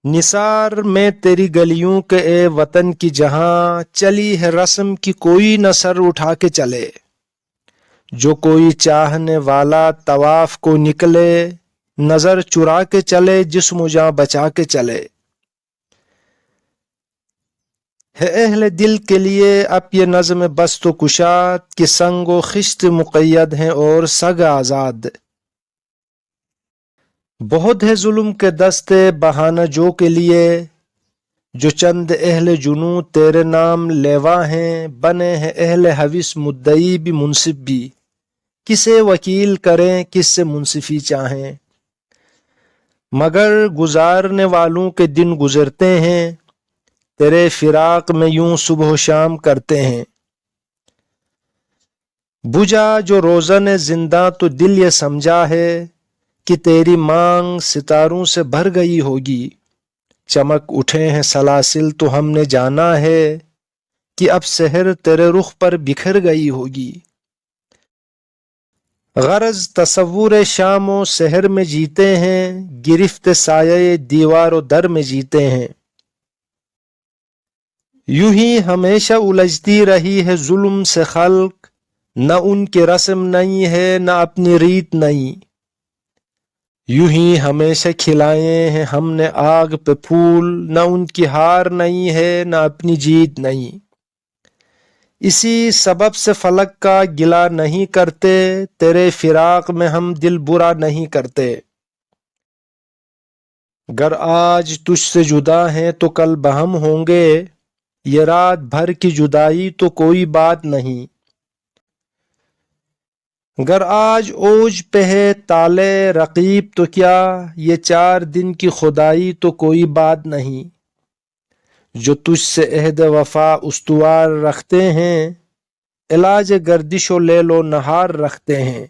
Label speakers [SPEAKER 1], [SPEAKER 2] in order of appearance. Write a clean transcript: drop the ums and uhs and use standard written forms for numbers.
[SPEAKER 1] نثار میں تیری گلیوں کے اے وطن کی جہاں چلی ہے رسم کی کوئی نہ سر اٹھا کے چلے، جو کوئی چاہنے والا طواف کو نکلے نظر چرا کے چلے جسم و جاں بچا کے چلے۔ ہے اہل دل کے لیے اب یہ نظم بست و کشاد کہ سنگ و خشت مقید ہیں اور سگ آزاد۔ بہت ہے ظلم کے دستے بہانہ جو کے لیے، جو چند اہل جنوں تیرے نام لیوا ہیں، بنے ہیں اہل حوث مدعی بھی منصف بھی، کسے وکیل کریں کس سے منصفی چاہیں۔ مگر گزارنے والوں کے دن گزرتے ہیں، تیرے فراق میں یوں صبح و شام کرتے ہیں۔ بجھا جو روزن زندہ تو دل یہ سمجھا ہے کہ تیری مانگ ستاروں سے بھر گئی ہوگی، چمک اٹھے ہیں سلاسل تو ہم نے جانا ہے کہ اب سحر تیرے رخ پر بکھر گئی ہوگی۔ غرض تصور شام و سحر میں جیتے ہیں، گرفت سایہ دیوار و در میں جیتے ہیں۔ یوں ہی ہمیشہ الجھتی رہی ہے ظلم سے خلق، نہ ان کی رسم نہیں ہے نہ اپنی ریت نہیں۔ یوں ہی ہمیشہ کھلائے ہیں ہم نے آگ پہ پھول، نہ ان کی ہار نہیں ہے نہ اپنی جیت نہیں۔ اسی سبب سے فلک کا گلہ نہیں کرتے، تیرے فراق میں ہم دل برا نہیں کرتے۔ گر آج تجھ سے جدا ہیں تو کل بہم ہوں گے، یہ رات بھر کی جدائی تو کوئی بات نہیں۔ گر آج اوج پہ ہے طالع رقیب تو کیا، یہ 4 دن کی خدائی تو کوئی بات نہیں۔ جو تجھ سے عہد وفا استوار رکھتے ہیں، علاج گردش و لیل و نہار رکھتے ہیں۔